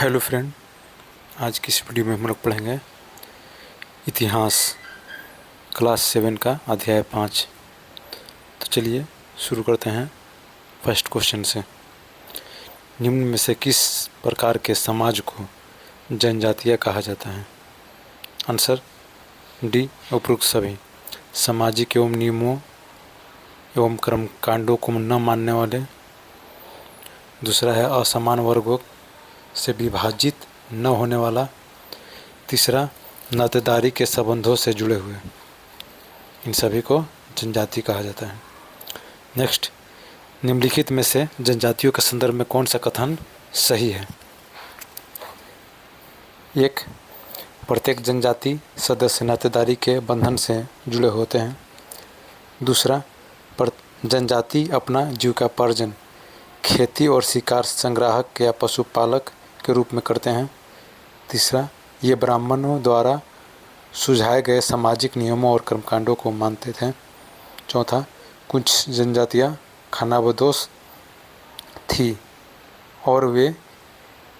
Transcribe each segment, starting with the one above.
Hello friend, आज की इस वीडियो में हम लोग पढ़ेंगे इतिहास क्लास 7 का अध्याय 5। तो चलिए शुरू करते हैं फर्स्ट क्वेश्चन से। निम्न में से किस प्रकार के समाज को जनजातीय कहा जाता है? आंसर डी, उपरोक्त सभी। सामाजिक एवं नियमों एवं कर्मकांडों को न मानने वाले। दूसरा है असमान वर्गों से विभाजित न होने वाला। तीसरा नातेदारी के संबंधों से जुड़े हुए। इन सभी को जनजाति कहा जाता है। नेक्स्ट, निम्नलिखित में से जनजातियों के संदर्भ में कौन सा कथन सही है? एक, प्रत्येक जनजाति सदस्य नातेदारी के बंधन से जुड़े होते हैं। दूसरा, जनजाति अपना जीविकोपार्जन खेती और शिकार संग्राहक या पशुपालक के रूप में करते हैं। तीसरा, ये ब्राह्मणों द्वारा सुझाए गए सामाजिक नियमों और कर्मकांडों को मानते थे। चौथा, कुछ जनजातियाँ खानाबदोश थी और वे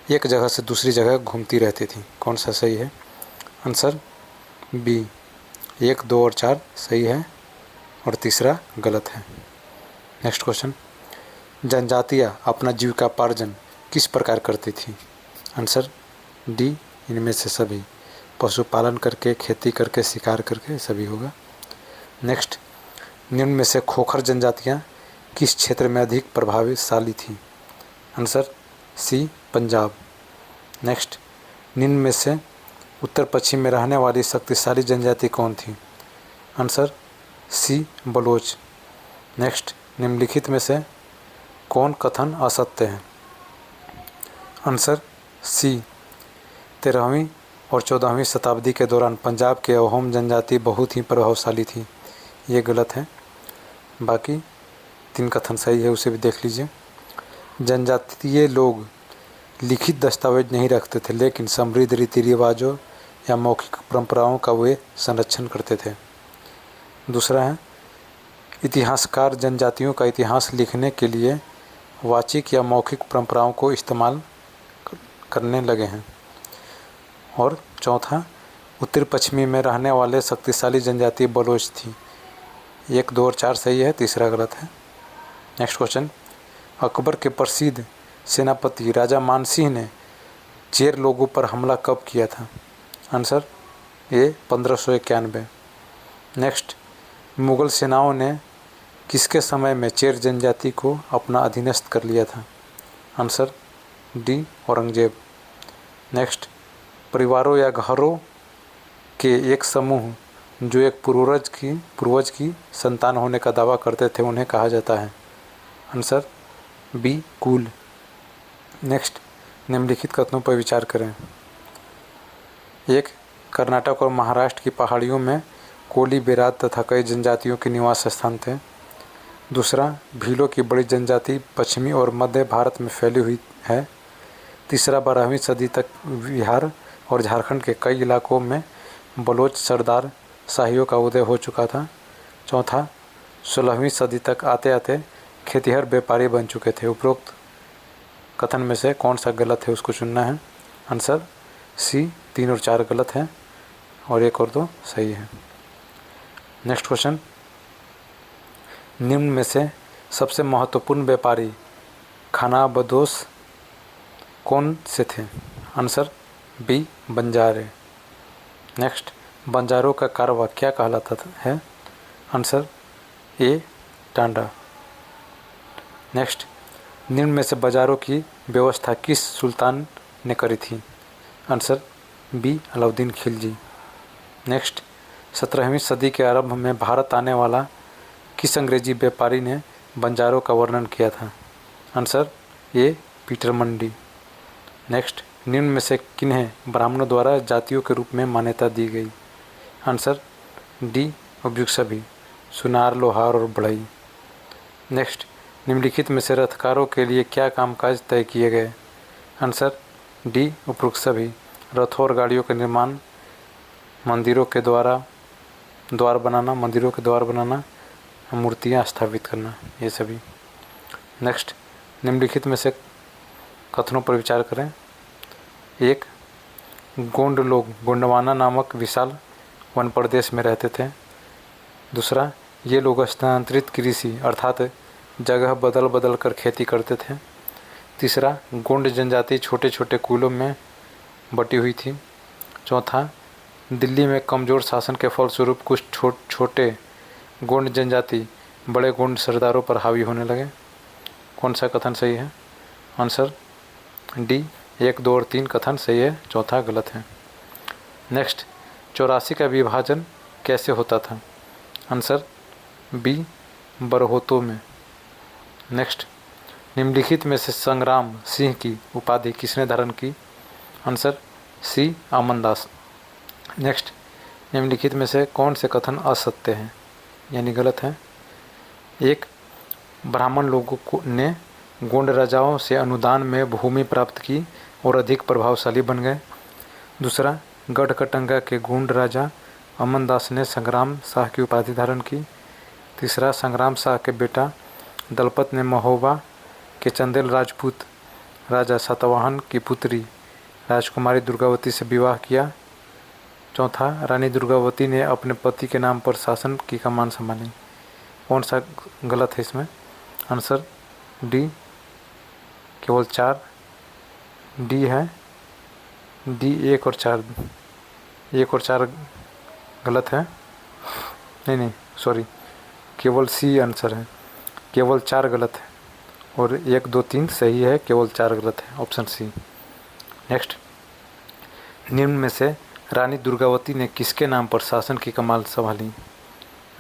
एक जगह से दूसरी जगह घूमती रहती थी। कौन सा सही है? आंसर बी, 1, 2 और 4 सही है और तीसरा गलत है। नेक्स्ट क्वेश्चन, जनजातियाँ अपना जीविकोपार्जन किस प्रकार करती थी? आंसर डी, इनमें से सभी। पशुपालन करके, खेती करके, शिकार करके, सभी होगा। नेक्स्ट, निम्न में से खोखर जनजातियाँ किस क्षेत्र में अधिक प्रभावशाली थी? Answer C, Punjab. नेक्स्ट, निम्न में से उत्तर पश्चिम में रहने वाली शक्तिशाली जनजाति कौन थी? Answer C, Bloch. नेक्स्ट, निम्नलिखित में से कौन कथन असत्य है? आंसर सी, 13वीं और 14वीं शताब्दी के दौरान पंजाब के अहोम जनजाति बहुत ही प्रभावशाली थी। ये गलत है। बाकी 3 कथन सही है, उसे भी देख लीजिए। जनजातीय लोग लिखित दस्तावेज नहीं रखते थे, लेकिन समृद्ध रीति रिवाजों या मौखिक परंपराओं का वे संरक्षण करते थे। दूसरा है, इतिहासकार जनजातियों का इतिहास लिखने के लिए वाचिक या मौखिक परंपराओं को इस्तेमाल करने लगे हैं। और चौथा, उत्तर पश्चिमी में रहने वाले शक्तिशाली जनजाति बलोच थी। 1, 2 और 4 सही है, तीसरा गलत है। नेक्स्ट क्वेश्चन, अकबर के प्रसिद्ध सेनापति राजा मानसिंह ने चेर लोगों पर हमला कब किया था? Answer A, 1591। नेक्स्ट, मुगल सेनाओं ने किसके समय में चेर जनजाति को अपना अधीनस्थ कर लिया था? Answer D, Aurangzeb. नेक्स्ट, परिवारों या घरों के एक समूह जो एक पूर्वज की संतान होने का दावा करते थे, उन्हें कहा जाता है? आंसर बी, कुल। नेक्स्ट, निम्नलिखित कथनों पर विचार करें। 1, कर्नाटक और महाराष्ट्र की पहाड़ियों में कोली, बेरात तथा कई जनजातियों के निवास स्थान थे। दूसरा, भीलों की बड़ी जनजाति पश्चिमी और मध्य भारत में फैली हुई है। तीसरा, 12वीं सदी तक बिहार और झारखंड के कई इलाकों में बलोच सरदार शाहियों का उदय हो चुका था। चौथा, 16वीं सदी तक आते आते खेतिहर व्यापारी बन चुके थे। उपरोक्त कथन में से कौन सा गलत है, उसको चुनना है। आंसर सी, 3 और 4 गलत है और 1 और 2 सही है। नेक्स्ट क्वेश्चन, निम्न में से सबसे महत्वपूर्ण व्यापारी खानाबदोश कौन से थे? आंसर बी, बंजारे। नेक्स्ट, बंजारों का कारवा क्या कहलाता है? Answer A, Tanda. नेक्स्ट, निम्न में से बाजारों की व्यवस्था किस सुल्तान ने करी थी? Answer B, Alauddin Khilji. Next, 17वीं सदी के आरंभ में भारत आने वाला किस अंग्रेजी व्यापारी ने बंजारों का वर्णन किया था? Answer A, Peter Mandi. Next, निम्न में से किन्हें ब्राह्मणों द्वारा जातियों के रूप में मान्यता दी गई? आंसर डी, उपयुक्त सभी, सुनार, लोहार और बढ़ई। नेक्स्ट, निम्नलिखित में से रथकारों के लिए क्या कामकाज तय किए गए? आंसर डी, उपयुक्त सभी, रथों और गाड़ियों का निर्माण, मंदिरों के द्वार बनाना, मूर्तियाँ स्थापित करना, ये सभी। नेक्स्ट, निम्नलिखित में से कथनों पर विचार करें। एक, गोंड लोग गोंडवाना नामक विशाल वन प्रदेश में रहते थे। दूसरा, ये लोग स्थानांतरित कृषि अर्थात जगह बदल बदल कर खेती करते थे। तीसरा, गोंड जनजाति छोटे छोटे कुलों में बटी हुई थी। चौथा, दिल्ली में कमज़ोर शासन के फलस्वरूप कुछ छोटे गोंड जनजाति बड़े गोंड सरदारों पर हावी होने लगे। कौन सा कथन सही है? आंसर डी 1, 2 और 3 कथन सही है, चौथा गलत है। नेक्स्ट, 84 का विभाजन कैसे होता था? आंसर बी, बरहोतों में। नेक्स्ट, निम्नलिखित में से संग्राम सिंह की उपाधि किसने धारण की? Answer C, अमनदास। नेक्स्ट, निम्नलिखित में से कौन से कथन असत्य हैं यानी गलत हैं? एक, ब्राह्मण लोगों ने गोंड राजाओं से अनुदान में भूमि प्राप्त की और अधिक प्रभावशाली बन गए। दूसरा, गढ़कटंगा के गोंड राजा अमनदास ने संग्राम शाह की उपाधि धारण की। तीसरा, संग्राम शाह के बेटा दलपत ने महोबा के चंदेल राजपूत राजा सातवाहन की पुत्री राजकुमारी दुर्गावती से विवाह किया। चौथा, रानी दुर्गावती ने अपने पति के नाम पर शासन की कमान संभाली। कौन सा गलत है इसमें? आंसर डी, केवल 4 डी है। डी 1 और 4, 1 और 4 गलत है। नहीं सॉरी, केवल सी आंसर है। केवल 4 गलत है और 1, 2, 3 सही है, केवल 4 गलत है, ऑप्शन सी। नेक्स्ट, निम्न में से रानी दुर्गावती ने किसके नाम पर शासन की कमान संभाली?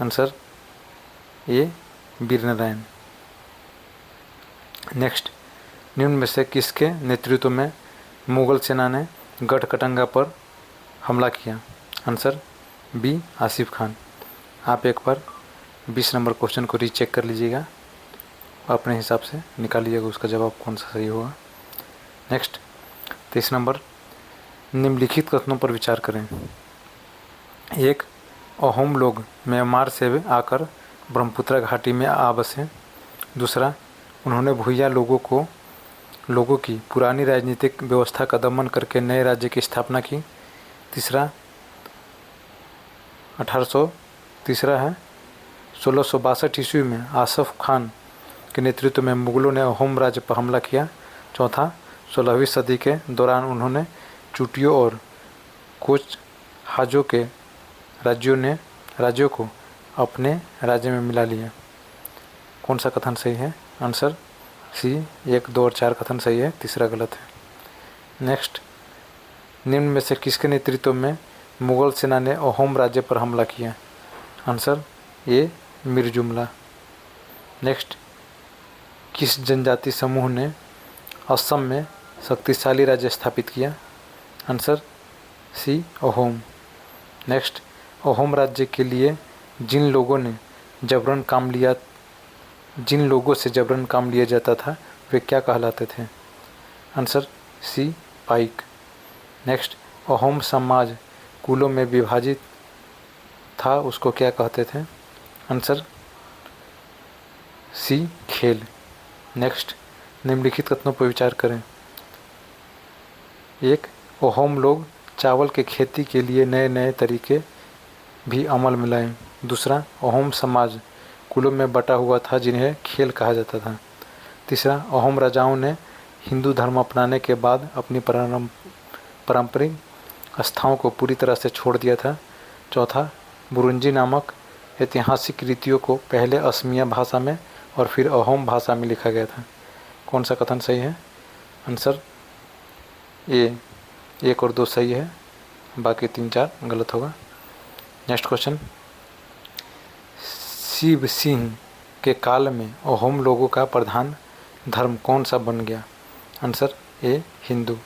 Answer A, Veernarayan. नेक्स्ट, निम्न में से किसके नेतृत्व में मुगल सेना ने गढ़कटंगा पर हमला किया? Answer B, Asif Khan. आप एक बार 20 नंबर क्वेश्चन को रीचेक कर लीजिएगा, अपने हिसाब से निकाल लीजिएगा उसका जवाब कौन सा सही होगा। नेक्स्ट, 23 नंबर, निम्नलिखित कथनों पर विचार करें। एक, अहोम लोग म्यांमार से आकर ब्रह्मपुत्र घाटी में आ बसे। दूसरा, उन्होंने भूया लोगों की पुरानी राजनीतिक व्यवस्था का दमन करके नए राज्य की स्थापना की। तीसरा है 1662 ईस्वी में आसफ खान के नेतृत्व में मुगलों ने अहोम राज्य पर हमला किया। चौथा, 16वीं सदी के दौरान उन्होंने चुटियों और कोच हाजों के राज्यों को अपने राज्य में मिला लिया। कौन सा कथन सही है? आंसर सी, 1, 2 और 4 कथन सही है, तीसरा गलत है। नेक्स्ट, निम्न में से किसके नेतृत्व में मुगल सेना ने अहोम राज्य पर हमला किया? आंसर ए, मीर जुमला। नेक्स्ट, किस जनजाति समूह ने असम में शक्तिशाली राज्य स्थापित किया? Answer C, Ahom. Next, Ahom राज्य के लिए जिन लोगों से जबरन काम लिया जाता था वे क्या कहलाते थे? आंसर सी, पाइक। नेक्स्ट, अहोम समाज कुलों में विभाजित था, उसको क्या कहते थे? आंसर सी, खेल। नेक्स्ट, निम्नलिखित कथनों पर विचार करें। एक, अहोम लोग चावल के खेती के लिए नए नए तरीके भी अमल में लाए। दूसरा, अहोम समाज कुलों में बटा हुआ था जिन्हें खेल कहा जाता था। तीसरा, अहोम राजाओं ने हिंदू धर्म अपनाने के बाद अपनी पारंपरिक आस्थाओं को पूरी तरह से छोड़ दिया था। चौथा, बुरुंजी नामक ऐतिहासिक रीतियों को पहले असमिया भाषा में और फिर अहोम भाषा में लिखा गया था। कौन सा कथन सही है? आंसर ए, 1 और 2 सही है, बाकी 3, 4 गलत होगा। नेक्स्ट क्वेश्चन, शिव सिंह के काल में अहोम लोगों का प्रधान धर्म कौन सा बन गया? Answer A, Hindu.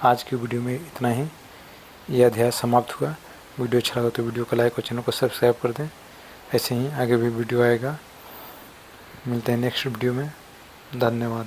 आज की वीडियो में इतना ही, यह अध्याय समाप्त हुआ। वीडियो अच्छा लगा तो वीडियो को लाइक और चैनल को सब्सक्राइब कर दें। ऐसे ही आगे भी वीडियो आएगा। मिलते हैं नेक्स्ट वीडियो में। धन्यवाद।